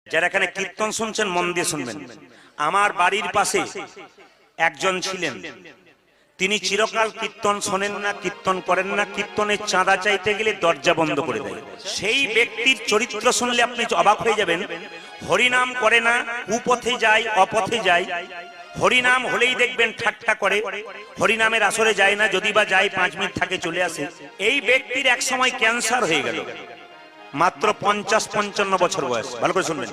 যারা এখানে কীর্তন শুনছেন মন দিয়ে শুনবেন। আমার বাড়ির পাশে একজন ছিলেন, তিনি চিরকাল কীর্তন শোনেন না, কীর্তন করেন না, কীর্তনের চাঁদা চাইতে গেলে দরজা বন্ধ করে দেয়। সেই ব্যক্তির চরিত্র শুনলে আপনি অবাক হয়ে যাবেন। হরিনাম করে না, কুপথে যায়, অপথে যায়। হরিনাম হলেই দেখবেন ঠাট্টা করে, হরিনামের আসরে যায় না, যদি বা যায় 5 মিনিট থাকে চলে আসে। এই ব্যক্তির এক সময় ক্যান্সার হয়ে গেল, মাত্র 50-55 বছর বয়স। ভালো করে শুনবেন,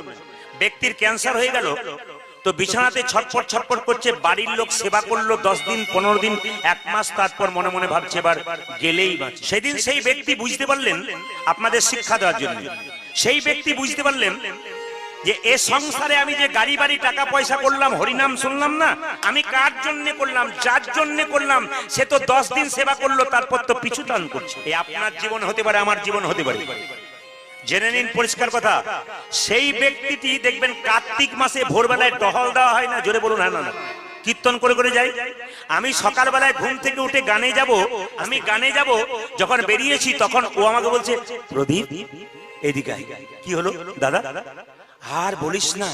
ব্যক্তির ক্যান্সার হয়ে গেল। তো বিছানাতে ছটফট ছটফট করছে, বাড়ির লোক সেবা করলো 10 দিন 15 দিন 1 মাস, তারপর মনে মনে ভাবছে এবার গেলেই বাঁচি। সেদিন সেই ব্যক্তি বুঝতে পারলেন, আপনাদের শিক্ষা দেওয়ার জন্য, সেই ব্যক্তি বুঝতে পারলেন যে এ সংসারে আমি যে গাড়ি বাড়ি টাকা পয়সা করলাম, হরিনাম শুনলাম না, আমি কার জন্য করলাম? যার জন্য করলাম সে তো 10 দিন সেবা করলো, তারপর তো পিছু টান করছে। এই আপনার জীবন হতে পারে, আমার জীবন হতে পারে। জেনে নিন পরিষ্কার কথা। সেই ব্যক্তিটি দেখবেন কার্তিক মাসে ভোরবেলায় টহল দেওয়া হয় না, জোরে বলুন হ্যাঁ না না, কীর্তন করে করে যাই। আমি সকালবেলায় ঘুম থেকে উঠে গানে যাব, আমি গানে যাব, যখন বেরিয়েছি তখন ও আমাকে বলছে, প্রদীপ এদিকে আয়। কি হলো দাদা? আর বলিস না,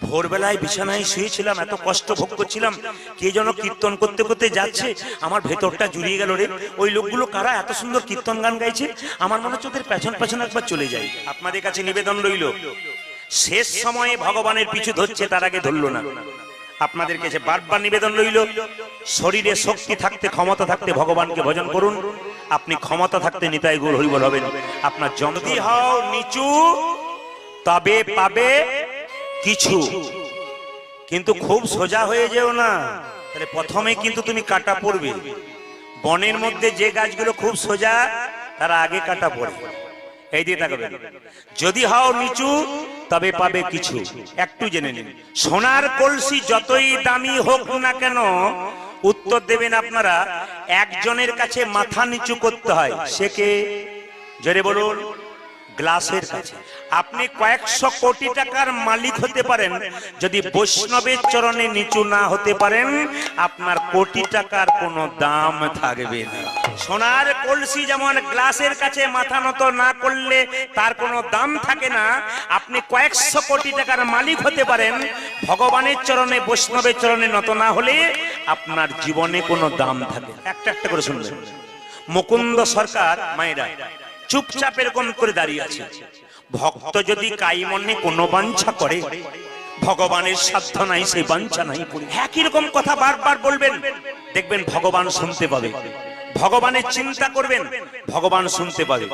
ভোরবেলায় বিছানায় শুয়েছিলাম, এত কষ্ট ভোগ করছিলাম, কে যেন কীর্তন করতে করতে যাচ্ছে, আমার ভেতরটা জুড়িয়ে গেল রে। ওই লোকগুলো কারা এত সুন্দর কীর্তন গান গাইছে, আমার মনে হচ্ছে ওদের পেছন পেছন একবার চলে যাই। আপনাদের কাছে নিবেদন রইল, শেষ সময়ে ভগবানের পিছু ধরছে, তার আগে ধরলো না। আপনাদের কাছে বারবার নিবেদন রইল, শরীরে শক্তি থাকতে, ক্ষমতা থাকতে ভগবানকে ভজন করুন। আপনি ক্ষমতা থাকতে নিতাই গৌর হরিবল হবেন। আপনার যদি হও নিচু তবে পাবে কিছু, কিন্তু খুব সোজা হয়ে যেও না, তাহলে প্রথমে কিন্তু তুমি কাটা পড়বে। বনের মধ্যে যে গাছগুলো খুব সোজা, তারা আগে কাটা পড়ে। এই দিয়ে তাকাবেন, যদি হও নিচু তবে পাবে কিছু। একটু জেনে নিন, সোনার কলসি যতই দামি হোক না কেন, উত্তর দেবেন আপনারা, একজনের কাছে মাথা নিচু করতে হয়। সে কে? জোরে বলুন। গ্লাসের কাছে। আপনি কয়েকশো কোটি টাকার মালিক হতে পারেন, যদি বৈষ্ণবের চরণে নিচু না হতে পারেন, আপনার কোটি টাকার কোনো দাম থাকবে না। সোনার কলসি যেমন গ্লাসের কাছে মাথা নত না করলে তার কোনো দাম থাকে না, আপনি কয়েকশো কোটি টাকার মালিক হতে পারেন, ভগবানের চরণে বৈষ্ণবের চরণে নত না হলে আপনার জীবনে কোনো দাম থাকে। একটা একটা করে শুনবেন। মুকুন্দ সরকার মায়েরা চুপচাপ এরকম করে দাঁড়িয়ে আছে। ভক্ত যদি কাই মনে কোনো বাঞ্ছা করে, ভগবানের সাধ্য নাই সেই বাঞ্ছা নাই। একই রকম কথা বারবার বলবেন, দেখবেন ভগবান শুনতে পাবে। ভগবানের চিন্তা করবেন, ভগবান শুনতে পাবে।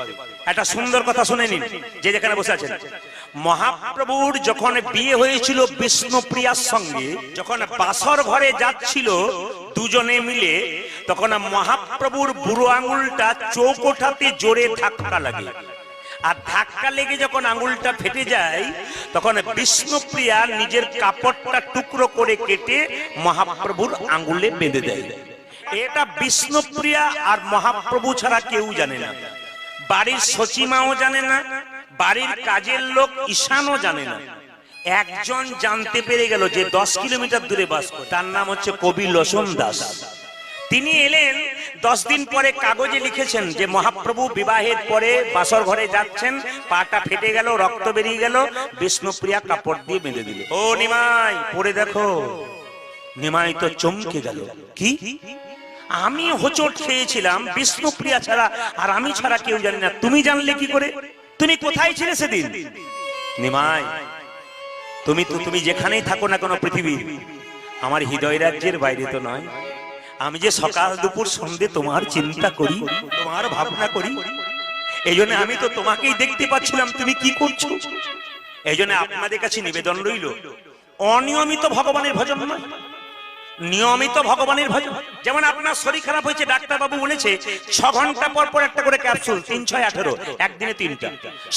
একটা সুন্দর কথা শুনে নিন, যে যেখানে বসে আছেন। মহাপ্রভুর যখন বিয়ে হয়েছিল বিষ্ণুপ্রিয়ার সঙ্গে, যখন বাসর ঘরে যাচ্ছিল দুজনে মিলে, তখন মহাপ্রভুর বুড়ো আঙুলটা চৌকোঠাতে জোরে ধাক্কা লাগে। আর ধাক্কা লেগে যখন আঙুলটা ফেটে যায়, তখন বিষ্ণুপ্রিয়া নিজের কাপড়টা টুকরো করে কেটে মহাপ্রভুর আঙুলে বেঁধে দেয়। এটা বিষ্ণুপ্রিয়া আর মহাপ্রভু ছাড়া কেউ জানে না। বাড়ির সচিমাও জানে না, বাড়ির কাজের লোক ঈশানও জানে না। একজন জানতে পেরে গেল, যে 10 কিলোমিটার দূরে বাস করে, তার নাম হচ্ছে কবি লসন দাস। তিনি এলেন 10 দিন পরে, কাগজে লিখেছেন যে মহাপ্রভু বিবাহের পরে বাসর ঘরে যাচ্ছেন, পাটা ফেটে গেল, রক্ত বেরিয়ে গেল, বিষ্ণুপ্রিয়া কাপড় দিয়ে বেঁধে দিল। ও নিমাই, পড়ে দেখো। নিমাই তো চমকে গেল, কি? আমি হোঁচট খেয়েছিলাম, বিষ্ণুপ্রিয়া ছাড়া আর আমি ছাড়া কেউ জানি না, তুমি জানলে কি করে? তুমি কোথায় ছিলে সেদিন? নিমাই, তুমি যেখানেই থাকো না কোনো পৃথিবীর, আমার হৃদয় রাজ্যের বাইরে তো নয়। আমি যে সকাল দুপুর সন্ধ্যে তোমার চিন্তা করি, তোমার ভাবনা করি, এই জন্য আমি তো তোমাকেই দেখতে পাচ্ছিলাম তুমি কি করছো। এই জন্য আপনাদের কাছে নিবেদন রইল, অনিয়মিত ভগবানের ভজন নয়, নিয়মিত ভগবানের ভজন। যেমন আপনার শরীর খারাপ হয়েছে, ডাক্তার বাবু বলেছে 6 ঘন্টা পর পর একটা করে ক্যাপসুল, 3, 6, 18, একদিনে 3টা।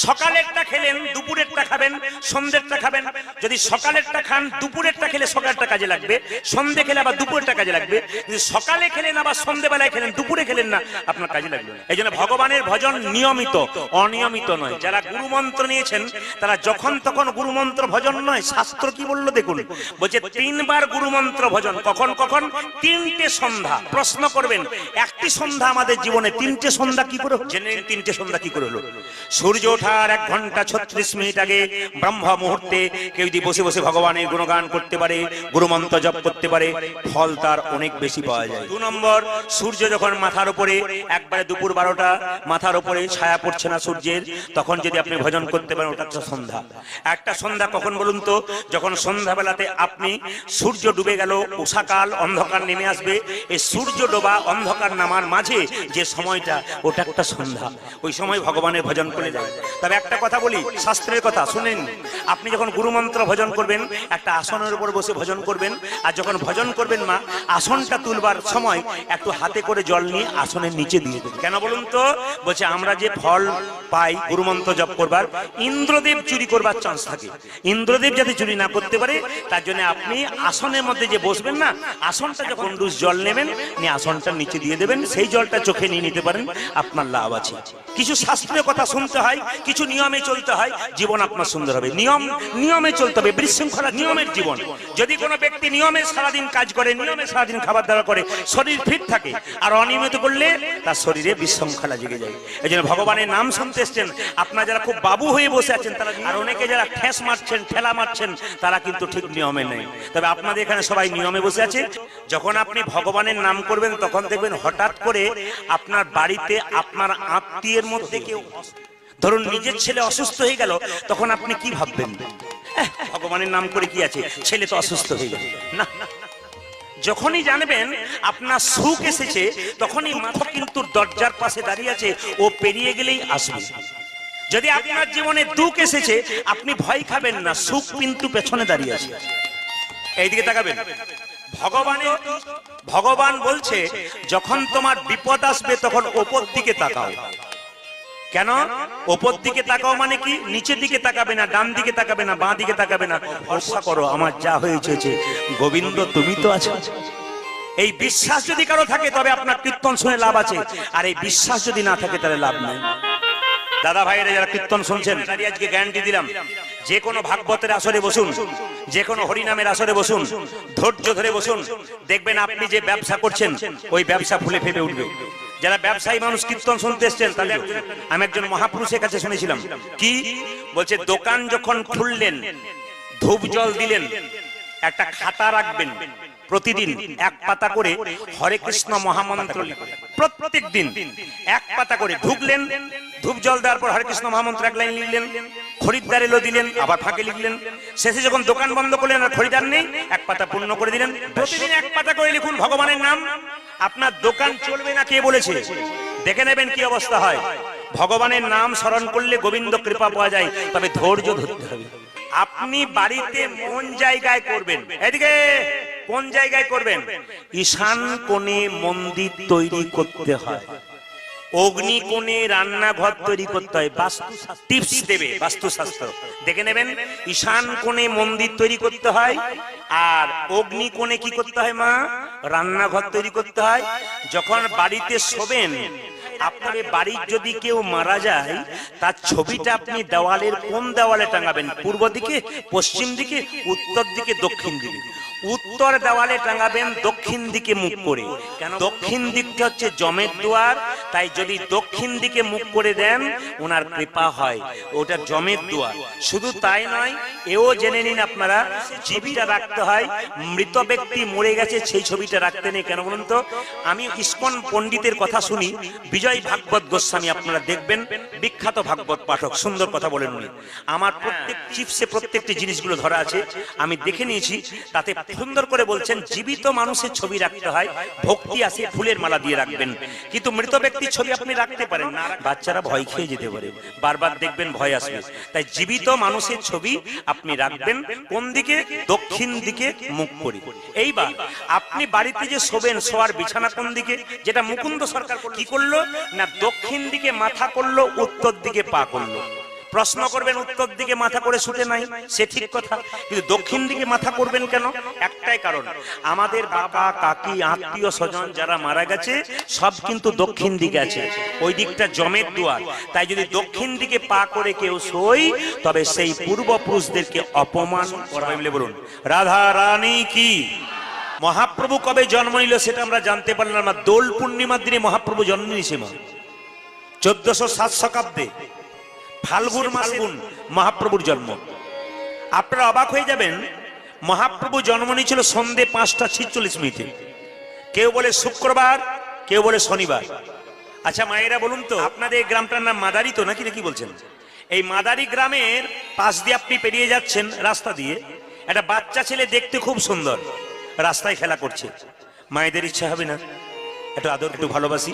সকালেরটা খেলেন, দুপুরেরটা খাবেন, সন্ধ্যেরটা খাবেন। যদি সকালেরটা খান, দুপুরেরটা খেলে সকালেরটা কাজে লাগবে, সন্ধ্যে খেলে আবার দুপুরেরটা কাজে লাগবে। যদি সকালে খেলেন আবার সন্ধ্যেবেলায় খেলেন, দুপুরে খেলেন না, আপনার কাজে লাগবে। এই জন্য ভগবানের ভজন নিয়মিত, অনিয়মিত নয়। যারা গুরুমন্ত্র নিয়েছেন তারা যখন তখন গুরুমন্ত্র ভজন নয়। শাস্ত্র কি বললো দেখুন, বলছে 3 বার গুরুমন্ত্র ভজন কখন কখন? তিনটে সন্ধ্যা। প্রশ্ন করবেন, একটি সন্ধ্যা আমাদের জীবনে, তিনটে সন্ধ্যা কি করে হলো? জেনে নিন তিনটে সন্ধ্যা কি করে হলো। সূর্য ওঠার 1 ঘন্টা 36 মিনিট আগে ব্রহ্ম মুহূর্তে কেউ যদি বসে বসে ভগবানের গুণগান করতে পারে, গুরুমন্ত্র জপ করতে পারে, ফল তার অনেক বেশি পাওয়া যায়। 2 নম্বর, সূর্য যখন মাথার উপরে একবারে দুপুর 12টা মাথার উপরে ছায়া পড়ছে না সূর্যের, তখন যদি আপনি ভজন করতে পারেন, ওটা হচ্ছে সন্ধ্যা। একটা সন্ধ্যা কখন বলুন তো? যখন সন্ধ্যাবেলাতে আপনি সূর্য ডুবে গেল, উষাকাল, অন্ধকার নেমে আসবে, এই সূর্য ডোবা অন্ধকার নামার মাঝে যে সময়টা, ওটা একটা সন্ধ্যা। ওই সময় ভগবানের ভজন করে যায়। তবে একটা কথা বলি, শাস্ত্রের কথা শুনেন। আপনি যখন গুরুমন্ত্র ভজন করবেন, একটা আসনের উপর বসে ভজন করবেন, আর যখন ভজন করবেন মা, আসনটা তুলবার সময় একটু হাতে করে জল নিয়ে আসনের নিচে দিয়ে দেবেন। কেন বলুন তো? বলছে আমরা যে ফল পাই গুরুমন্ত্র জপ করবার, ইন্দ্রদেব চুরি করবার চান্স থাকে। ইন্দ্রদেব যাতে চুরি না করতে পারে, তার জন্য আপনি আসনের মধ্যে যে বসবেন না, আসনটা যখন জল নেবেন, নিয়ে আসনটা নিচে দিয়ে দেবেন, সেই জলটা চোখে নিয়ে নিতে পারেন, আপনার লাভ আছে। কিছু শাস্ত্রীয় কথা শুনতে হয়, কিছু নিয়মে চলতে হয়, জীবন আপনার সুন্দর হবে। নিয়মে চলতে হবে, বিশৃঙ্খলা নিয়মের জীবন। যদি কোনো ব্যক্তি নিয়মে সারাদিন কাজ করে, নিয়মে সারাদিন খাবার দাবার করে, শরীর ফিট থাকে, আর অনিয়মিত করলে তার শরীরে বিশৃঙ্খলা জেগে যায়। এই জন্য ভগবানের নাম শুনতে এসছেন, আপনারা যারা খুব বাবু হয়ে বসে আছেন তারা, আর অনেকে যারা ঠেস মারছেন, ঠেলা মারছেন, তারা কিন্তু ঠিক নিয়মে নেই। তবে আপনাদের এখানে সবাই নিয়মে বসে আছে। যখন আপনি ভগবানের নাম করবেন, তখন দেখবেন হঠাৎ করে আপনার বাড়িতে আপনার আত্মীয়ের মধ্যে কেউ, ধরুন নিজের ছেলে অসুস্থ হয়ে গেল, তখন আপনি কি ভাববেন? ভগবানের নাম করে কি আছে, ছেলে তো অসুস্থ হয়ে গেল না। যখনই জানবেন আপনার সুখ এসেছে, তখনই মাথা কিন্তু দরজার পাশে দাঁড়িয়ে আছে, ও পেরিয়ে গেলেই আসবে। যদি আপনার জীবনে দুঃখ এসেছে, আপনি ভয় খাবেন না, সুখ কিন্তু পেছনে দাঁড়িয়ে আছে। এইদিকে তাকাবেন। ভগবান বলছে, যখন তোমার বিপদ আসবে, তখন ওপর দিকে তাকাও। কেন ওপর দিকে তাকাও মানে কি? নিচের দিকে তাকাবে না, ডান দিকে তাকাবে না, বাঁ দিকে তাকাবে না। ভরসা করো, আমার যা হয়েছে গোবিন্দ তুমি তো আছো। এই বিশ্বাস যদি কারো থাকে, তবে আপনার কীর্তন শুনে লাভ আছে। আর এই বিশ্বাস যদি না থাকে, তাহলে লাভ নেই। দাদা ভাইরা যারা কীর্তন শুনছেন, আজকে গ্যারান্টি দিলাম, যে কোনো ভাগবতের আসরে বসুন, যে কোনো হরিনামের আসরে বসুন, ধৈর্য ধরে বসুন, দেখবেন আপনি যে ব্যবসা করছেন, ওই ব্যবসা ফুলে ফেপে উঠবে। যারা ব্যবসায়ী মানুষ কীর্তন শুনতে এসছেন, তাদের আমি একজন মহাপুরুষের কাছে শুনেছিলাম, কি বলছে, দোকান যখন খুললেন, ধূপ জল দিলেন, একটা খাতা রাখবেন, প্রতিদিন 1 পাতা করে হরে কৃষ্ণ মহামন্ত্র প্রত্যেক দিন 1 পাতা করে ঢুকলেন, ধূপ জল দেওয়ার পর হরে কৃষ্ণ মহামন্ত্র 1 লাইন লিখলেন, খরিদ্দার এলো দিলেন, আবার ফাঁকে লিখলেন, শেষে যখন দোকান বন্ধ করলেন আর খরিদ্দার নেই, 1 পাতা পূর্ণ করে দিলেন। প্রতিদিন 1 পাতা করে লিখুন ভগবানের নাম, আপনার দোকান চলবে না কে বলেছে? দেখে নেবেন কি অবস্থা হয়। ভগবানের নাম স্মরণ করলে গোবিন্দ কৃপা পাওয়া যায়, তবে ধৈর্য ধরতে হবে। আপনি বাড়িতে কোন জায়গায় করবেন? এদিকে কোন জায়গায় করবেন? ঈশান কোণে মন্দির তৈরি করতে হয়, অগ্নি কোণে রান্নাঘর তৈরি করতে হয়। বাস্তু টিপস দেবে, বাস্তুশাস্ত্র দেখে নেবেন। ঈশান কোণে মন্দির তৈরি করতে হয়, আর অগ্নি কোণে কি করতে হয় মা? রান্নাঘর তৈরি করতে হয়। যখন বাড়িতে শোবেন, আপনার বাড়ির যদি কেউ মারা যায়, তার ছবিটা আপনি দেওয়ালের কোন দেওয়ালে টাঙাবেন? পূর্ব দিকে, পশ্চিম দিকে, উত্তর দিকে, দক্ষিণ দিকে? উত্তর দেওয়ালে টাঙাবেন, দক্ষিণ দিকে মুখ করে। কেন? দক্ষিণ দিকটা হচ্ছে জমের দুয়ার, তাই যদি দক্ষিণ দিকে মুখ করে দেন, ওনার কৃপা হয়। ওটা জমের দুয়ার। শুধু তাই নয়, এও জেনে নিন আপনারা, ছবিটা রাখতে হয়। মৃত ব্যক্তি মরে গেছে, সেই ছবিটা রাখতে নেই। কেন বলুন তো? আমি ইস্কন পণ্ডিতের কথা শুনি, বিজয় ভাগবত গোস্বামী, আপনারা দেখবেন, বিখ্যাত ভাগবত পাঠক, সুন্দর কথা বলেন উনি। আমার প্রত্যেক চিপসে প্রত্যেকটি জিনিসগুলো ধরা আছে, আমি দেখে নিয়েছি। তাতে সুন্দর করে বলছেন, জীবিত মানুষের ছবি রাখতে হয়, ভক্তি আসে, ফুলের মালা দিয়ে রাখবেন। কিন্তু মৃত ব্যক্তির ছবি আপনি রাখতে পারেন না, বাচ্চারা ভয় খেয়ে যেতে পারে, বারবার দেখবেন ভয় আসবে। তাই জীবিত মানুষের ছবি আপনি রাখবেন কোন দিকে? দক্ষিণ দিকে মুখ করে। এইবার আপনি বাড়িতে যে শোবেন, শোয়ার বিছানা কোন দিকে? যেটা মুকুন্দ সরকার কি করলো না, দক্ষিণ দিকে মাথা করলো, উত্তর দিকে পা করলো। প্রশ্ন করবেন, উত্তর দিকে মাথা করে শুতে নাই, সে ঠিক কথা, কিন্তু দক্ষিণ দিকে মাথা করবেন কেন? একটাই কারণ, আমাদের বাবা কাকি আত্মীয় স্বজন যারা মারা গেছে, সব কিন্তু দক্ষিণ দিকে আছে, ওই দিকটা জমের দুয়ার। তাই যদি দক্ষিণ দিকে পা করে কেউ শোয়, তবে সেই পূর্বপুরুষদেরকে অপমান করা হয়। বলুন রাধা রানী কি? মহাপ্রভু কবে জন্ম নিল সেটা আমরা জানতে পারলাম না। দোল পূর্ণিমার দিনে মহাপ্রভু জন্ম নিয়েছে মা 1407 শতাব্দে ফাল্গুন মাসে মহাপ্রভুর জন্ম। আপনারা অবাক হয়ে যাবেন, মহাপ্রভু জন্ম নিয়েছিল সন্ধে 5:46। কেউ বলে শুক্রবার, কেউ বলে শনিবার। আচ্ছা মায়েরা বলুন তো, আপনাদের গ্রামটার নাম মাদারি তো নাকি নাকি বলছেন? এই মাদারি গ্রামের পাশ দিয়ে আপনি পেরিয়ে যাচ্ছেন রাস্তা দিয়ে, একটা বাচ্চা ছেলে দেখতে খুব সুন্দর রাস্তায় খেলা করছে। মায়েদের ইচ্ছা হবে না একটু আদর, একটু ভালোবাসি,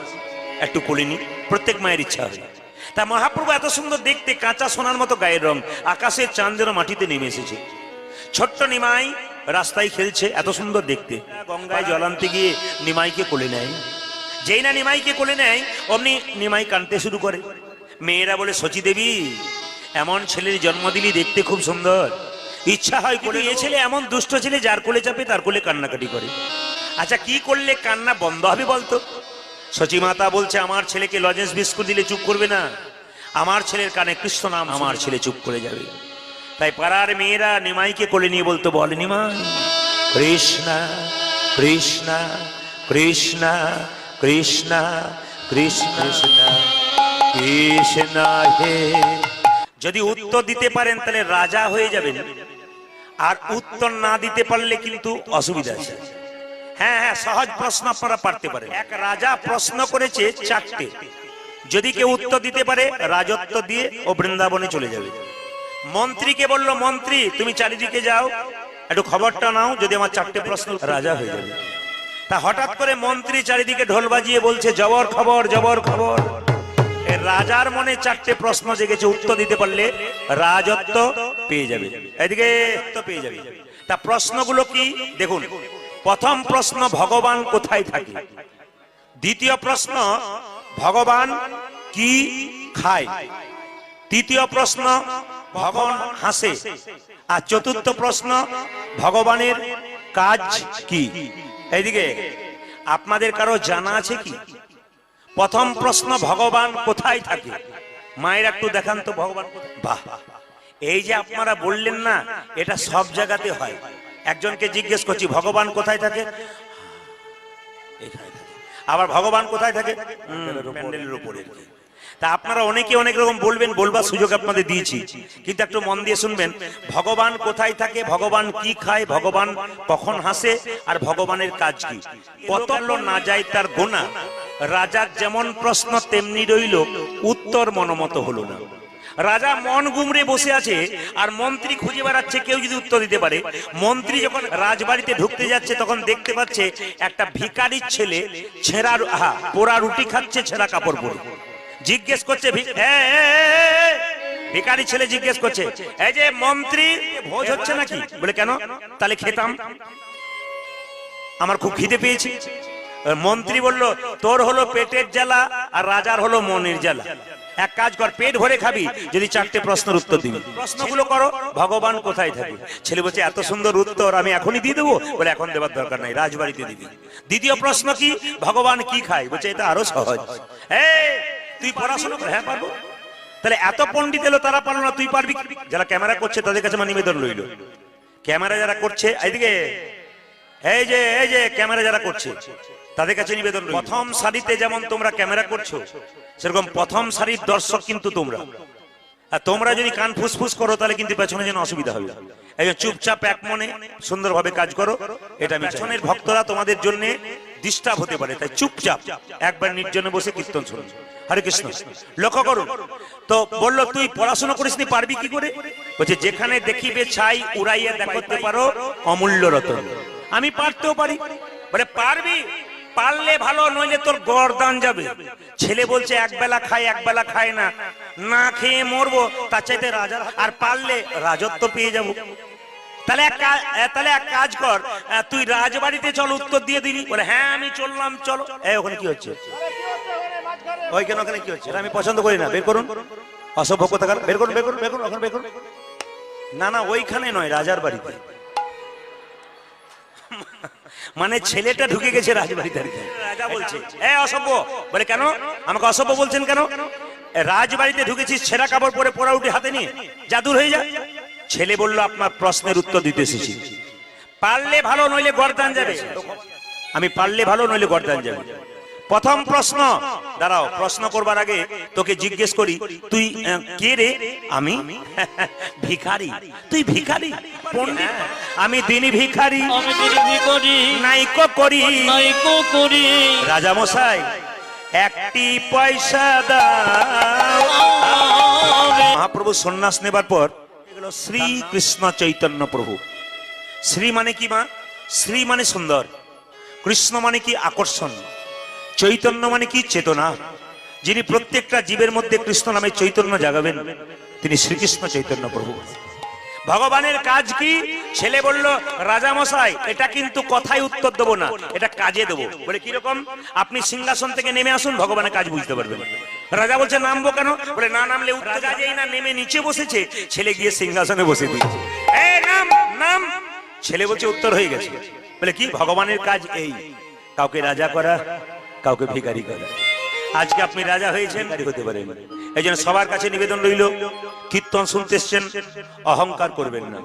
একটু কোলিনি? প্রত্যেক মায়ের ইচ্ছা হবে। তা মহাপ্রভু এত সুন্দর দেখতে, কাঁচা সোনার মতো গায়ের রং, আকাশের চাঁদ যেন মাটিতে নেমে এসেছে। ছোট্ট নিমাই রাস্তায় খেলছে, এত সুন্দর দেখতে। গঙ্গায় জল আনতে গিয়ে নিমাইকে কোলে নেয়। যেই না নিমাইকে কোলে নেয় অমনি নিমাই কাঁদতে শুরু করে। মেয়েরা বলে, সচী দেবী এমন ছেলের জন্ম দিলি, দেখতে খুব সুন্দর, ইচ্ছা হয় কোলে। এ ছেলে এমন দুষ্ট ছেলে, যার কোলে চাপে তার কোলে কান্নাকাটি করে। আচ্ছা কি করলে কান্না বন্ধ হবে বলতো? সচী মাতা বলছে, আমার ছেলেকে লজেন্স বিস্কুট দিলে চুপ করবে না, আমার ছেলের কানে কৃষ্ণ নাম, আমার ছেলে চুপ করে যাবে। তাই পাড়ার মেয়েরা নিমাইকে কোলে নিয়ে বলতো, বল নিমাই কৃষ্ণ কৃষ্ণ কৃষ্ণ কৃষ্ণ কৃষ্ণ কৃষ্ণ কৃষ্ণ হে। যদি উত্তর দিতে পারেন তাহলে রাজা হয়ে যাবেন, আর উত্তর না দিতে পারলে কিন্তু অসুবিধা আছে। হ্যাঁ হ্যাঁ, সহজ প্রশ্ন আপনারা পারতে পারেন। এক রাজা প্রশ্ন করেছে 4টে, যদি কেউ উত্তর দিতে পারে রাজত্ব দিয়ে ও বৃন্দাবনে চলে যাবে। মন্ত্রীকে বলল, মন্ত্রী তুমি চারিদিকে যাও, একটু খবরটা নাও, যদি আমার 4টে প্রশ্ন, রাজা হয়ে যাবে। তা হঠাৎ করে মন্ত্রী চারিদিকে ঢোল বাজিয়ে বলছে, জবর খবর জবর খবর। রাজার মনে 4টে প্রশ্ন জেগেছে, উত্তর দিতে পারলে রাজত্ব পেয়ে যাবে, এদিকে পেয়ে যাবে। তা প্রশ্নগুলো কি দেখুন। প্রথম প্রশ্ন, ভগবান কোথায় থাকে? দ্বিতীয় প্রশ্ন, ভগবান কি খায়? তৃতীয় প্রশ্ন, ভগবান হাসে। আর চতুর্থ প্রশ্ন, ভগবানের কাজ কি? এইদিকে আপনাদের কারো জানা আছে কি? প্রথম প্রশ্ন, ভগবান কোথায় থাকে? মায়ের একটু দেখান তো ভগবান। বাহ, এই যে আপনারা বললেন না, এটা সব জায়গাতে হয়। একজনকে জিজ্ঞেস করছি, ভগবান কোথায় থাকে? আবার ভগবান কোথায় থাকে? প্যান্ডেলের উপরে। তা আপনারা অনেকে অনেক রকম বলবেন, বলবার সুযোগ আপনাদের দিয়েছি, কিন্তু একটু মন দিয়ে শুনবেন। ভগবান কোথায় থাকে, ভগবান কি খায়, ভগবান কখন হাসে, আর ভগবানের কাজ কি? কত না যায় তার গোনা। রাজার যেমন প্রশ্ন তেমনি রইল, উত্তর মনোমত হলো না। রাজা মন গুমড়ে বসে আছে, আর মন্ত্রী খুঁজে বেড়াচ্ছে কেউ যদি উত্তর দিতে পারে। মন্ত্রী যখন রাজবাড়িতে ঢুকতে যাচ্ছে, তখন দেখতে পাচ্ছে একটা ভিখারির ছেলে ছেঁড়া পোড়া রুটি খাচ্ছে, ছেঁড়া কাপড় পরে। জিজ্ঞেস করছে, ভিখারি ছেলে জিজ্ঞেস করছে, এই যে মন্ত্রী ভোজ হচ্ছে নাকি? বলে কেন? তাহলে খেতাম, আমার খুব খিদে পেয়েছি। মন্ত্রী বলল, তোর হলো পেটের জ্বালা, আর রাজার হলো মনের জ্বালা। এক কাজ কর, পেট ভরে খাবি যদি 4টে প্রশ্নের উত্তর দিবি। প্রশ্নগুলো করো, ভগবান কোথায় থাকে? ছেলে বলছে, এত সুন্দর উত্তর আমি এখনই দিয়ে দেবো? বলে এখন দেবার দরকার নাই, রাজবাড়িতে দিবি। দ্বিতীয় প্রশ্ন কি, ভগবান কি খায়? বলছে এটা আরো সহজ। তুই পড়াশোনা করে? হ্যাঁ পারবো। তাহলে এত পণ্ডিত এলো, তারা পারলো না, তুই পারবি? যারা ক্যামেরা করছে তাদের কাছে আমার নিবেদন রইল, ক্যামেরা যারা করছে এইদিকে, এই যে ক্যামেরা যারা করছে তাদের কাছে নিবেদন, প্রথম সারিতে যেমন তোমরা ক্যামেরা করছো, সেরকম প্রথম সারির দর্শক কিন্তু তোমরা। আর তোমরা যদি কান ফুসফুস করো তাহলে কিন্তু পেছনে যেন অসুবিধা হবে। একজন চুপচাপ এক মনে সুন্দরভাবে কাজ করো, এটা পেছনের ভক্তরা তোমাদের জন্য ডিস্টার্ব হতে পারে, তাই চুপচাপ একবার নির্জনে বসে কীর্তন শুনুন। হরে কৃষ্ণ। লক্ষ্য করুন তো, বললো তুই পড়াশোনা করিসনি, পারবি কি করে? বলছে, যেখানে দেখিবে ছাই উড়াইয়া দেখাতে পারো অমূল্য রতন। আমি পারতেও পারি। বলে পারবি? পারলে ভালো, নইলে তোর গর্দান যাবে। ছেলে বলছে, একবেলা খায় একবেলা খায় না, না খেয়ে মরবো, তার চাইতে রাজা। আর পারলে রাজত্ব পেয়ে যাবো। তাহলে এক কাজ কর, তুই রাজবাড়িতে চল, উত্তর দিয়ে দিবি। বলে হ্যাঁ আমি চললাম, চলো। ওখানে কি হচ্ছে? ওখানে কি হচ্ছে? আমি পছন্দ করি না, বের করুন। অসভ্য কোথাকার, বের করুন বের করুন বের করুন, ওখানে বের করুন। না না, ওইখানে নয়, রাজার বাড়িতে। মানে ছেলেটা ঢুকে গেছে রাজবাড়িতে। রাজা বলছে, অসভ্য। বলে কেন? আমাকে অসভ্য বলছেন কেন? রাজবাড়িতে ঢুকেছিস ছেঁড়া কাপড় পরে, পোড়া উঠে হাতে নিয়ে, জাদুর হয়ে যা। ছেলে বলল, আপনার প্রশ্নের উত্তর দিতে এসেছি। পারলে ভালো নইলে গর্দান যাবে। আমি পারলে ভালো নইলে গর্দান যাবে। প্রথম প্রশ্ন, দাঁড়াও, প্রশ্ন করবার আগে তোকে জিজ্ঞেস করি, তুই কে রে? আমি ভিখারি। তুই ভিখারি? পণ্ডিত? আমি দিনী ভিখারি, নাইকো করি। রাজা মশাই একটি পয়সা দাও। মহাপ্রভু সন্ন্যাস নেবার পর এগুলো শ্রী কৃষ্ণ চৈতন্য প্রভু। শ্রী মানে কি মা? শ্রী মানে সুন্দর, কৃষ্ণ মানে কি আকর্ষণ, চৈতন্য মানে কি চেতনা। যিনি প্রত্যেকটা জীবের মধ্যে কৃষ্ণ নামে চৈতন্য জাগাবেন তিনি শ্রীকৃষ্ণ চৈতন্য প্রভু। ভগবানের কাজ কি? ছেলে বলল, রাজা মশাই এটা কিন্তু কথায় উত্তর দেবো না, এটা কাজে দেবো। বলে কিরকম? আপনি সিংহাসন থেকে নেমে আসুন, ভগবানের কাজ বুঝতে পারবেন। রাজা বলছে নামবো কেন? বলে না নামলে উত্তর। কাজেই না নেমে নিচে বসেছে, ছেলে গিয়ে সিংহাসনে বসে দিয়েছে। এই নাম নাম। ছেলে বলছে উত্তর হয়ে গেছে। বলে কি? ভগবানের কাজ এই, কাউকে রাজা করা, কাউকে ভিখারি করা। আজকে আপনি রাজা হয়েছেন, হতে পারেন। এই জন্য সবার কাছে নিবেদন রইল, কীর্তন শুনতে এসছেন, অহংকার করবেন না।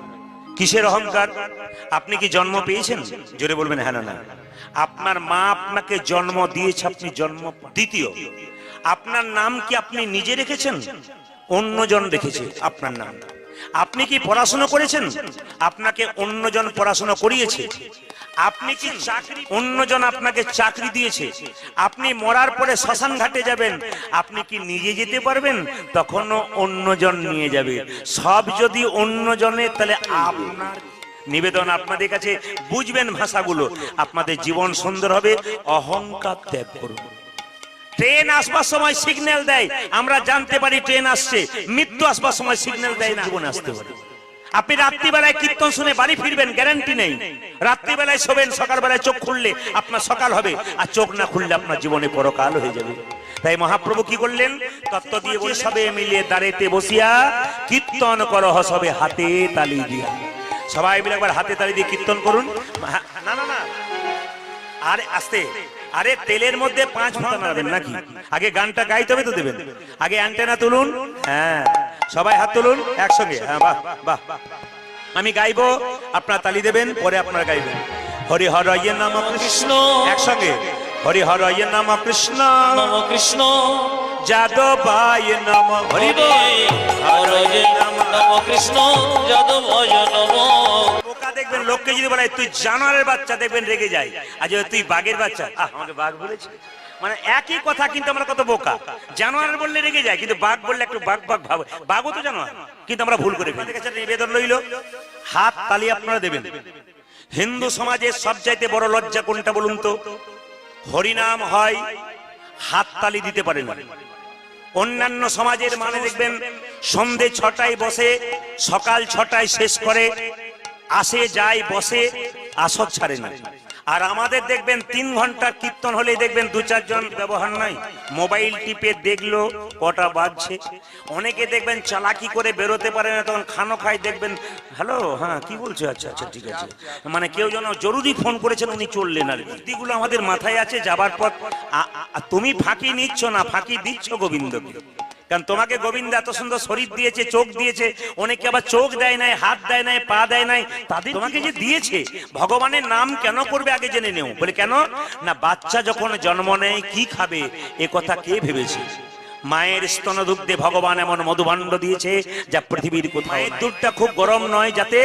কিসের অহংকার? আপনি কি জন্ম পেয়েছেন? জোরে বলবেন হ্যাঁ না না। আপনার মা আপনাকে জন্ম দিয়েছে, আপনি জন্ম। দ্বিতীয়, আপনার নাম কি আপনি নিজে রেখেছেন? অন্যজন রেখেছে আপনার নাম। আপনি কি পড়াশোনা করেছেন? আপনাকে অন্যজন পড়াশোনা করিয়েছে। আপনি কি চাকরি? অন্যজন আপনাকে চাকরি দিয়েছে। আপনি মরার পরে শ্মশান ঘাটে যাবেন, আপনি কি নিজে যেতে পারবেন? তখনও অন্যজন নিয়ে যাবে। সব যদি অন্যজনের, তাহলে আপনার নিবেদন আপনাদের কাছে, বুঝবেন ভাষাগুলো, আপনাদের জীবন সুন্দর হবে। অহংকার ত্যাগ করুন। ট্রেন আসবার সময় সিগন্যাল দেয়, আমরা জানতে পারি ট্রেন আসছে। মৃত্যু আসবার সময় সিগন্যাল দেয় না, জীবনে আসতে পারে। আপনি রাত্রিবেলায় কীর্তন শুনে বাড়ি ফিরবেন, গ্যারান্টি নেই। রাত্রিবেলায় শোবেন, সকালবেলায় চোখ খুললে আপনার সকাল হবে, আর চোখ না খুললে আপনার জীবনে পরকাল হয়ে যাবে। তাই মহাপ্রভু কি করলেন? তত্ত্ব দিয়ে বলে, সবে মিলিয়ে দাঁড়েতে বসিয়া কীর্তন করো সবে হাতে তালি দিয়া। সবাই মিলে একবার হাতে তালি দিয়ে কীর্তন করুন। না না না, আরে আস্তে। আরে তেলের মধ্যে 5 ফোঁটা মারবেন নাকি? আগে গানটা গাইতে হবে তো, দেবেন। আগে অ্যান্টেনা তুলুন। হ্যাঁ, সবাই হাত তুলুন একসঙ্গে। হ্যাঁ, বাহ বাহ। আমি গাইবো, আপনারা তালি দেবেন, পরে আপনারা গাইবেন। হরি হর নাম কৃষ্ণ, একসঙ্গে। হরি হর নাম কৃষ্ণ, নম কৃষ্ণ যাদবায় নম। হরি হর নাম কৃষ্ণ যাদবায় নম। বোকা দেখবেন, লোককে যদি বলে তুই জানোয়ারের বাচ্চা, দেখবেন রেগে যায়। আর যদি তুই বাঘের বাচ্চা, আমাকে বাঘ বলেছে, মানে একই কথা, কিন্তু আমরা কত বোকা। জানোয়ার বললে রেগে যায়, কিন্তু বাঘ বললে একটু বাঘ বাঘ ভাবে। বাঘও তো জানোয়ার, কিন্তু আমরা ভুল করে ফেলি। নিবেদন রইল, হাত তালি আপনারা দেবেন। হিন্দু সমাজের সবচাইতে বড় লজ্জা কোনটা বলুন তো? হরিনাম হয়, হাত তালি দিতে পারে না। অন্যান্য সমাজের মানে দেখবেন সন্ধে 6টায় বসে, সকাল 6টায় শেষ করে, আসে যায় বসে, আসর ছাড়ে না। আর আমাদের দেখবেন 3 ঘন্টা কীর্তন হলে দেখবেন 2-4 জন ব্যবহার নাই, মোবাইল টিপে দেখলো কটা বাজছে। অনেকে দেখবেন চালাকি করে বেরোতে পারে না, তখন খানো খাই দেখবেন, হ্যালো হ্যাঁ কি বলছো, আচ্ছা আচ্ছা ঠিক আছে, মানে কেউ যেন জরুরি ফোন করেছেন, উনি চললেন। আর এগুলো আমাদের মাথায় আছে, যাবার পর তুমি ফাঁকি নিচ্ছ না, ফাঁকি দিচ্ছ গোবিন্দকে। কারণ তোমাকে গোবিন্দ এত সুন্দর শরীর দিয়েছে, চোখ দিয়েছে। অনেকে আবার চোখ দেয় নাই, হাত দেয় নাই, পা দেয় নাই, তাদের তোমাকে যে দিয়েছে, ভগবানের নাম কেন করবে আগে জেনে নেও। বলে কেন না, বাচ্চা যখন জন্ম নেয় কি খাবে এ কথা কে ভেবেছে? মায়ের স্তনদুগ্ধে ভগবান এমন মধুভাণ্ড দিয়েছে যা পৃথিবীর কোথাও। মায়ের দুধটা খুব গরম নয় যাতে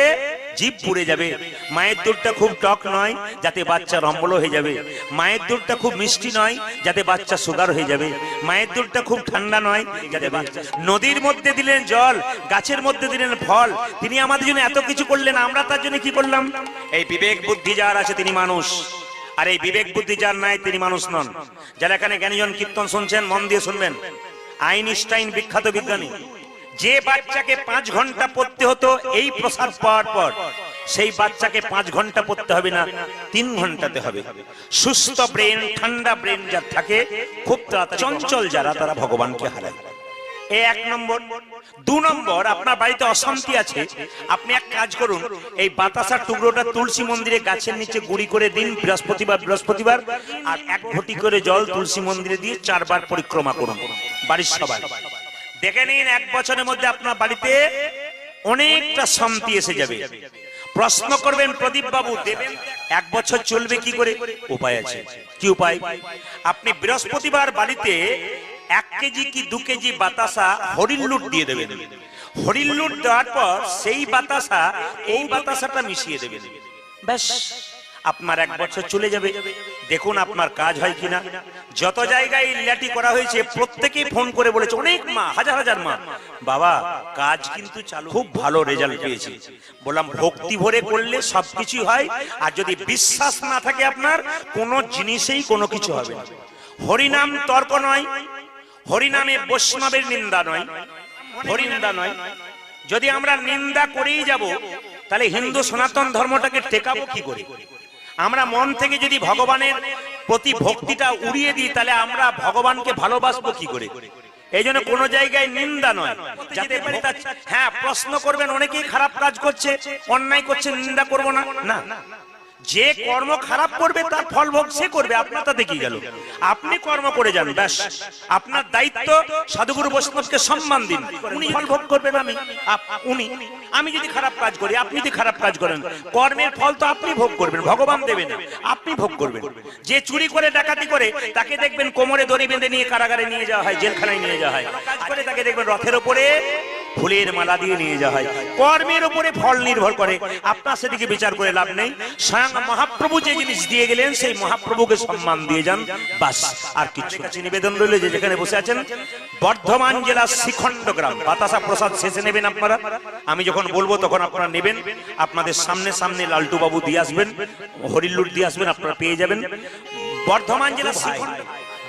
জিভ পুড়ে যাবে, মায়ের দুধটা খুব টক নয় যাতে বাচ্চা অম্ল হয়ে যাবে, মায়ের দুধটা খুব মিষ্টি নয় যাতে বাচ্চা সুগার হয়ে যাবে, মায়ের দুধটা খুব ঠান্ডা নয় যাতে বাচ্চা। নদীর মধ্যে দিলেন জল, গাছের মধ্যে দিলেন ফল, তিনি আমাদের জন্য এত কিছু করলেন, আমরা তার জন্য কি করলাম? এই বিবেক বুদ্ধি যার আছে তিনি মানুষ, আর এই বিবেক বুদ্ধি যার নাই তিনি মানুষ নন। যারা এখানে জ্ঞানীজন কীর্তন শুনছেন, মন দিয়ে শুনবেন। আইনস্টাইন বিখ্যাত বিজ্ঞানী, যে বাচ্চাকে 5 ঘন্টা পড়তে হতো এই প্রসাদ পাওয়ার পর, সেই বাচ্চাকে 5 ঘন্টা পড়তে হবে না, 3 ঘন্টাতে হবে। সুস্থ ব্রেন, ঠান্ডা ব্রেন যার থাকে, খুব তাড়াতাড়ি। চঞ্চল যারা, তারা ভগবানকে হারায়। এই 1 নম্বর। 2 নম্বর, আপনার বাড়িতে অশান্তি আছে, আপনি এক কাজ করুন, এই বাতাসার টুকরোটা তুলসী মন্দিরে গাছের নিচে গুঁড়ি করে দিন বৃহস্পতিবার, আর 1 ঘটি করে জল তুলসী মন্দিরে দিয়ে 4 বার পরিক্রমা করুন বাড়ির সবাই। দেখে নিন 1 বছরের মধ্যে আপনার বাড়িতে অনেকটা শান্তি এসে যাবে। প্রশ্ন করবেন প্রদীপ বাবু দেবেন, 1 বছর চলবে কি করে? উপায় আছে। কি উপায়? আপনি বৃহস্পতিবার বাড়িতে 1 কেজি কি 2 কেজি বাতাসা হরিণ লুট দিয়ে দেবেন। হরিণ লুট দেওয়ার পর সেই বাতাসা এই বাতাসাটা মিশিয়ে দেবেন, ব্যাস আপনার 1 বছর চলে যাবে। দেখুন আপনার কাজ হয় কিনা। যত জায়গায় ল্যাটি করা হয়েছে প্রত্যেকেই ফোন করে বলেছে, অনেক মা, হাজার হাজার মা, বাবা কাজ কিন্তু চালু, খুব ভালো রেজাল্ট পেয়েছি। বললাম ভক্তি ভরে করলে সবকিছু হয়, আর যদি বিশ্বাস না থাকে আপনার কোনো জিনিসেই কোনো কিছু হবে না। হরিনাম তর্ক নয়, হরিনামে বৈষ্ণবের নিন্দা নয়, হরিনিন্দা নয়। যদি আমরা নিন্দা করেই যাব তাহলে হিন্দু সনাতন ধর্মটাকে টেকাবো কি করে? আমরা মন থেকে যদি ভগবানের প্রতি ভক্তিটা উড়িয়ে দিই তাহলে আমরা ভগবানকে ভালোবাসবো কি করে? এই জন্য কোনো জায়গায় নিন্দা নয়, যাতে হ্যাঁ প্রশ্ন করবেন অনেকেই খারাপ কাজ করছে, অন্যায় করছে, নিন্দা করব না, না, যে কর্ম খারাপ করবে তার ফল ভোগ সে করবে, আপনার তাতে কি গেল? আপনি কর্ম করে যান, ব্যাস আপনার দায়িত্ব। সাধুগুরু বৈষ্ণবকে সম্মান দিন, উনি ফল ভোগ করবেন, আমি যদি খারাপ কাজ করি, আপনি যদি খারাপ কাজ করেন, কর্মের ফল তো আপনি ভোগ করবেন, ভগবান দেবেন, আপনি ভোগ করবেন। যে চুরি করে ডাকাতি করে তাকে দেখবেন কোমরে দড়ি বেঁধে নিয়ে কারাগারে নিয়ে যাওয়া হয়, জেলখানায় নিয়ে যাওয়া হয়। কাজ করে তাকে দেখবেন রথের উপরে ফুলের মালা দিয়ে নিয়ে যাওয়া হয়। কর্মের উপরে ফল নির্ভর করে, আপনার সেদিকে বিচার করে লাভ নেই। স্বয়ং মহাপ্রভু যে জিনিস দিয়ে গেলেন সেই মহাপ্রভুকে সম্মান দিয়ে যান, বাস আর কিছু। নিবেদন রইল যে যেখানে বসে আছেন, বর্ধমান জেলার শ্রীখণ্ড গ্রাম, বাতাসা প্রসাদ শেষে নেবেন আপনারা। আমি যখন বলবো তখন আপনারা নেবেন। আপনাদের সামনে সামনে লালটু বাবু দিয়ে আসবেন, হরিলুট দিয়ে আসবেন, আপনারা পেয়ে যাবেন। বর্ধমান জেলার শ্রীখণ্ড,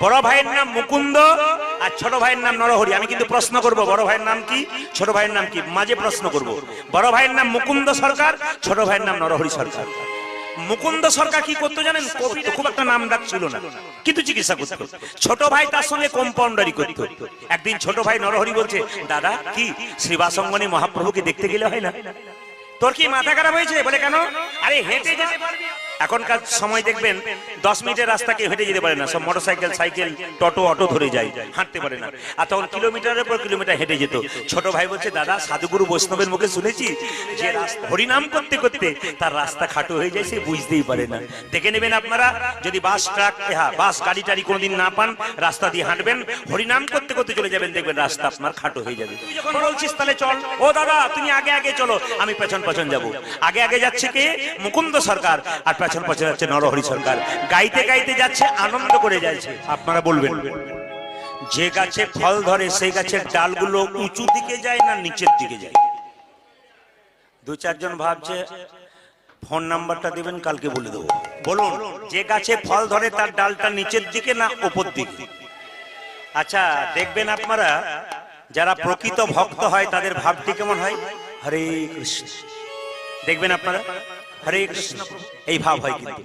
বড় ভাইয়ের নাম মুকুন্দ আর ছোট ভাইয়ের নাম নরহরি। আমি কিন্তু প্রশ্ন করব বড় ভাইয়ের নাম কি, ছোট ভাইয়ের নাম কি, মাঝে প্রশ্ন করব। বড় ভাইয়ের নাম মুকুন্দ সরকার, ছোট ভাইয়ের নাম নরহরি সরকার। মুকুন্দ সরকার কি করতো জানেন? খুব একটা নাম ডাক ছিল না, কিন্তু চিকিৎসা করতো। ছোট ভাই তার সঙ্গে কম্পাউন্ডারি করতো। একদিন ছোট ভাই নরহরি বলছে, দাদা কি শ্রীবাসঙ্গনে মহাপ্রভুকে দেখতে গেলে হয় না? তোর কি মাথা খারাপ হয়েছে? বলে কেন? আরে হেঁটে যেতে পারবি। এখনকার সময় দেখবেন 10 মিনিটের রাস্তা কেউ হেঁটে যেতে পারে না, সব মোটরসাইকেল, সাইকেল, টোটো, অটো ধরে যায়, হাঁটতে পারে না। আর তখন কিলোমিটারের পর কিলোমিটার হেঁটে যেত। ছোট ভাই বলছে, দাদা সাধুগুরু বৈষ্ণবের মুখে শুনেছি যে হরিনাম করতে করতে তার রাস্তা খাটো হয়ে যায়, সে বুঝতেই পারে না। দেখে নেবেন আপনারা, যদি বাস, ট্রাক, বাস, গাড়ি টাড়ি কোনোদিন না পান, রাস্তা দিয়ে হাঁটবেন, হরিনাম করতে করতে চলে যাবেন, দেখবেন রাস্তা আপনার খাটো হয়ে যাবে। তুই যখন বলছিস তাহলে চল, ও দাদা তুমি আগে আগে চলো, আমি পেছন পেছন যাবো। আগে আগে যাচ্ছে কে? মুকুন্দ সরকার, আর পেছন পেছন যাচ্ছে নরহরি সরকার। গাইতে গাইতে যাচ্ছে, আনন্দ করে যাচ্ছে। আপনারা বলবেন, যে গাছে ফল ধরে সেই গাছের ডালগুলো উঁচু দিকে যায় না নিচের দিকে যায়? 2-4 জন ভাবছে, ফোন নাম্বারটা দিবেন, কালকে বলে দেবো। বলুন, যে গাছে ফল ধরে তার ডালটা নিচের দিকে না উপর দিকে? আচ্ছা দেখবেন আপনারা, যারা প্রকৃত ভক্ত হয় তাদের ভাবটি কেমন হয়? হরে কৃষ্ণ, দেখবেন আপনারা, হরে কৃষ্ণ এই ভাব হয়। কিন্তু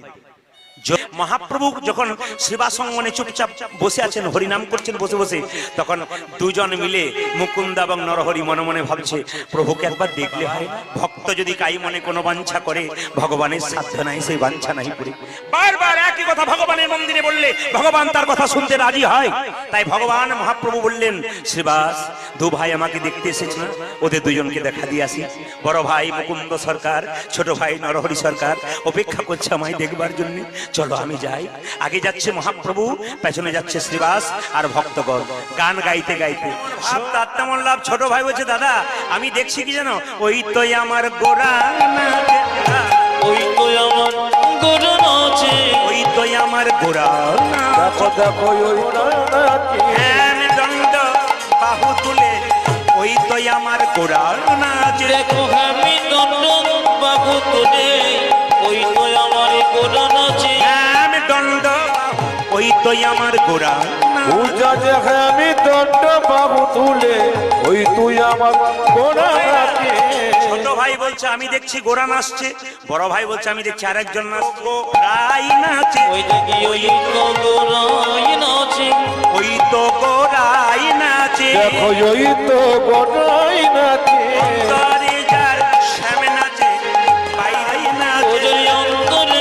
মহাপ্রভু যখন সেবাসঙ্গনে চুপচাপ বসে আছেন, হরিনাম করছেন বসে বসে, তখন দুজন মিলে মুকুন্দ এবং নরহরি মনে মনে ভাবছে, প্রভুকে একবার দেখলে হয়। ভক্ত যদি কাই মনে কোনো বাঞ্ছা করে, ভগবানের সাধ্য নাই সেই বাঞ্ছা নাই করে। বারবার একই কথা ভগবানের মন্দিরে বললে ভগবান তার কথা শুনতে রাজি হয়। তাই ভগবান মহাপ্রভু বললেন, শ্রীবাস, 2 ভাই আমাকে দেখতে এসেছে না, ওদের দুজনকে দেখা দিয়ে আসি। বড় ভাই মুকুন্দ সরকার, ছোট ভাই নরহরি সরকার অপেক্ষা করছে আমায় দেখবার জন্য। চলো আমি যাই। আগে যাচ্ছে মহাপ্রভু, পেছনে যাচ্ছে শ্রীবাস আর ভক্তগণ, গান গাইতে গাইতে। তেমন লাভ। ছোট ভাই বলছে, দাদা আমি দেখছি কি জানো, ওই তো আমার গোরা, ওই তো আমার গোরা নাচে, ওই তো আমার গোরা, দেখো দেখো ওই হ্যাঁ দণ্ড বাহু তুলে, ওই তো আমার গোরা নাচে, দেখো আমি দণ্ড বাহু তুলে, ওই তো আমার গোরা নাচে, আমি দণ্ড, ওই তো আমার গোরা পূজা, দেখে আমি দণ্ড বাহু তুলে, ওই তুই আমার গোরা নাচে। ছোট ভাই বলছে, আমি দেখছি গোরা নাচছে। বড় ভাই বলছে, আমি দেখছি আরেকজন নাচছে, ওই দেখি ওই তো গোরাই নাচে, ওই তো গোরাই নাচে, দেখো ওই তো গোরাই নাচে, অন্তরে যার শ্যাম নাচে, বাইরে নাচে, অন্তরে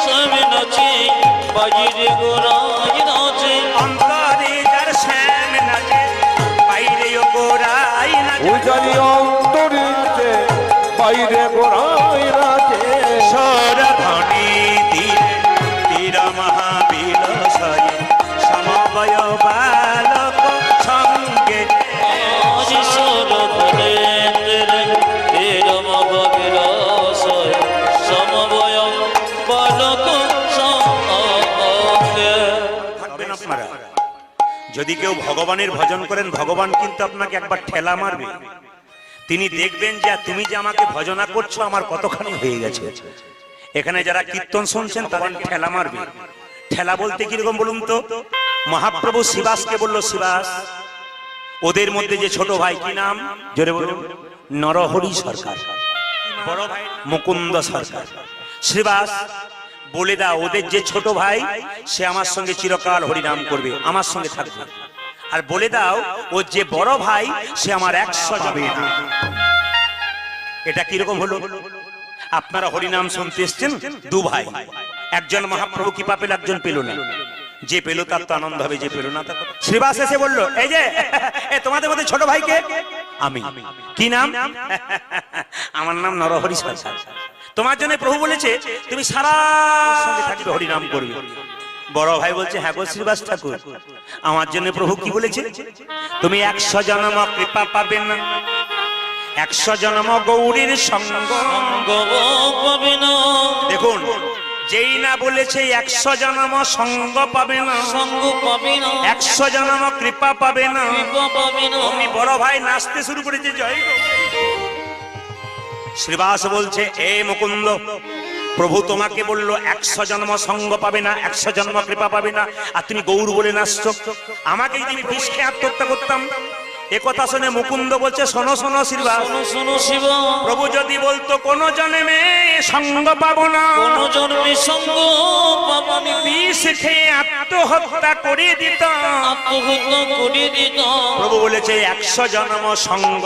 শ্যাম নাচে, বাইরে গোরাই নাচে, অন্তরে যার শ্যাম নাচে, বাইরে গোরাই নাচে, অন্তরে বাইরে গোরাই নাচে। যদি কেউ ভগবানের ভজন করেন, ভগবান কিন্তু আপনাকে একবার ঠেলা মারবে। তিনি দেখবেন যে তুমি যে আমাকে ভজনা করছো আমার কতখানি হয়ে গেছে। এখানে যারা কীর্তন শুনছেন তাদের ঠেলা মারবে। ঠেলা বলতে কিরকম বলুন তো? মহাপ্রভু শিবাসকে বলল, শিবাস, ওদের মধ্যে যে ছোট ভাই, কি নাম জোরে বলুন? নরহরি সরকার। বড় ভাই মুকুন্দ সরকার। শিবাস বলে দাও, ওদের যে ছোট ভাই সে আমার সঙ্গে চিরকাল হরিনাম করবে, আমার সঙ্গে থাকবে। আর বলে দাও, ও যে বড় ভাই সে আমার 100 যাবে। এটা কিরকম হলো? আপনারা হরিনাম শুনতে এসছেন, দু ভাই, একজন মহাপ্রভু কৃপা পেল, একজন পেল না। যে পেল তার তো আনন্দ হবে, যে পেল না তার। শ্রীবাস এসে বলল, এই যে তোমাদের মধ্যে ছোট ভাইকে আমি। কি নাম? আমার নাম নরহরি সরকার। তোমার জন্য প্রভু বলেছে তুমি সারা সঙ্গে থাকবে, হরিনাম করবে। বড় ভাই বলছে, হ্যাঁ গো শ্রীবাস ঠাকুর, আমার জন্য প্রভু কি বলেছে? তুমি 100 জন্ম কৃপা পাবে না, 100 জন্ম গৌরীর সঙ্গ পাবে না। দেখুন, যেই না বলেছে 100 জন্ম সঙ্গ পাবে না, সঙ্গ পাবে না, 100 জন্ম কৃপা পাবে না, কৃপা পাবে না, আমি বড় ভাই নাচতে শুরু করেছে, জয় গো। শ্রীবাস বলছে, এ মুকুন্দ, প্রভু তোমাকে বললো 100 জন্ম সঙ্গ পাবে না, 100 জন্ম কৃপা পাবে না, আর তুমি গৌর বলে নাচছো। আমাকে যদি আমি বিষ খেয়ে আত্মহত্যা করতাম। একথা শুনে মুকুন্দ বলছে, শোনো শোনো শ্রীবাস, শোনো শিব, প্রভু যদি বলতো কোন জন্মে সঙ্গ পাবো না, কোন জন্মে সঙ্গ পাবো না, বিষ খেয়ে আত্মহত্যা করে দিতাম, আত্মহত্যা করে দিতাম। প্রভু বলেছে 100 জন্ম সঙ্গ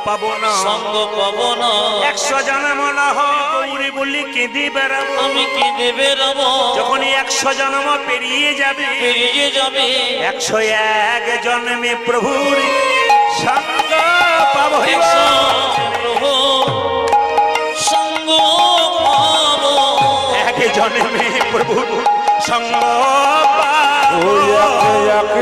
পাবো না, সঙ্গ পাবো না, 100 জন্ম না হয় বলি কেঁদে বেড়াবো, আমি কেঁদে বেড়াবো। যখন 100 জন্ম পেরিয়ে যাবে, পেরিয়ে যাবে, 101 জন্মে প্রভুর সঙ্গ পাবো, প্রভু সঙ্গ পাবো, 1 জন্মে প্রভু সঙ্গ পাবো,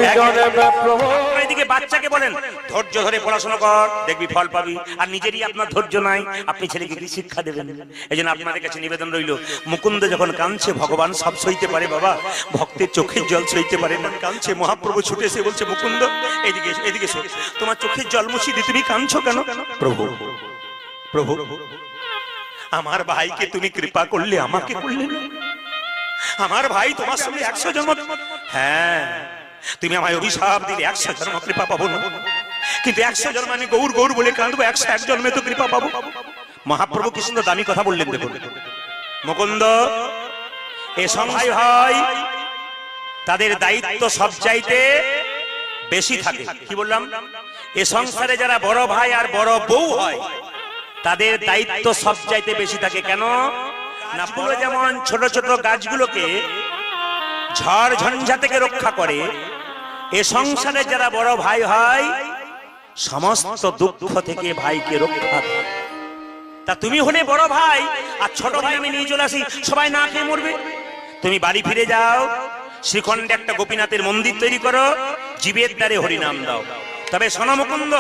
1 জন্মে প্রভু। এদিকে বাচ্চাকে বলেন, ধৈর্য ধরে পড়াশোনা কর, দেখবি ফল পাবি। আর নিজেরই আপনার ধৈর্য নাই, আপনি ছেলেকে কি শিক্ষা দেবেন? এই জন্য আপনাদের কাছে নিবেদন রইল, মুকুন্দ যখন কাঁদছে, ভগবান সব সইতে পারে বাবা, ভক্তের চোখের জল সইতে পারে না। কাঁদছে, মহাপ্রভু ছুটে এসে বলছে, মুকুন্দ এদিকে এদিকে, তোমার চোখের জল মুছি দিয়ে তুমি কাঁদছো কেন? প্রভু প্রভু, আমার ভাইকে তুমি কৃপা করলে, আমাকে করলে না। আমার ভাই তোমার সঙ্গে 100 জন্ম, হ্যাঁ তুমি আমায় অভিশাপ দিলে 100 জন্ম কৃপা পাবো না, কিন্তু 100 জন্ম আমি গৌর গৌর বলে কাঁদবো, 101 জন্মে তো কৃপা পাবো। মহাপ্রভু কি সুন্দর দামি কথা বললেন দেখুন। মুকুন্দ, এ ভাই ভাই তাদের দায়িত্ব সব চাইতে বেশি থাকে। কি বললাম? এ সংসারে যারা বড় ভাই আর বড় বউ হয়, তাদের দায়িত্ব সব চাইতে বেশি থাকে। কেন না, পুরো যেমন ছোট ছোট গাছগুলোকে ঝড় ঝঞ্ঝা থেকে রক্ষা করে, এ সংসারে যারা বড় ভাই হয় সমস্ত দুঃখ থেকে ভাইকে রক্ষা করে। তা তুমি হলে বড় ভাই, আর ছোট ভাই আমি নিয়ে চলে আসি, সবাই না খেয়ে মরবে। তুমি বাড়ি ফিরে যাও, শ্রীখণ্ডে একটা গোপীনাথের মন্দির তৈরি করো, জীবের দ্বারে হরিনাম দাও। তবে শোনো মুকুন্দ,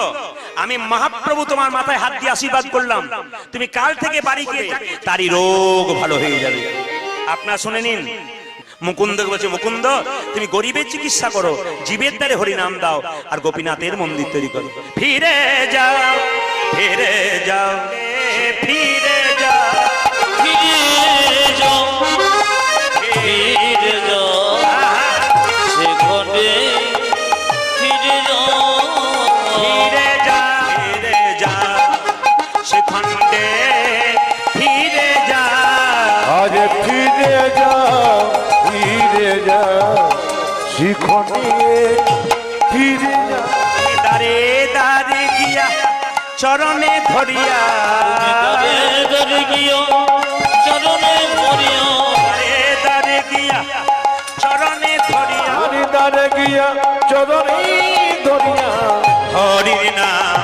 আমি মহাপ্রভু তোমার মাথায় হাত দিয়ে আশীর্বাদ করলাম, তুমি কাল থেকে বাড়ি গিয়ে তারই রোগ ভালো হয়ে যাবে। আপনারা শুনে নিন। মুকুন্দ বলছে, মুকুন্দ তুমি গরিবের চিকিৎসা করো, জীবের দ্বারে হরিনাম দাও, আর গোপীনাথের মন্দির তৈরি করো। ফিরে যাও, ফিরে যাও, ফিরে যাও, ফিরে যাও, ফিরে যাও, সেখানে ফিরে যাও, ফিরে যাও, ফিরে যাও, সেখানে ফিরে যাও, আজ ফিরে যাও, ফিরে যাও, সেখানে ফিরে যাও। দারে দারে গিয়া চরণে ধরিয়া, দারে দারে গিয়া চরণে ধরিয়া, দারে দারে গিয়া চরণে ধরিয়া, দারে দারে গিয়া চরণে ধরিয়া, হরির নাম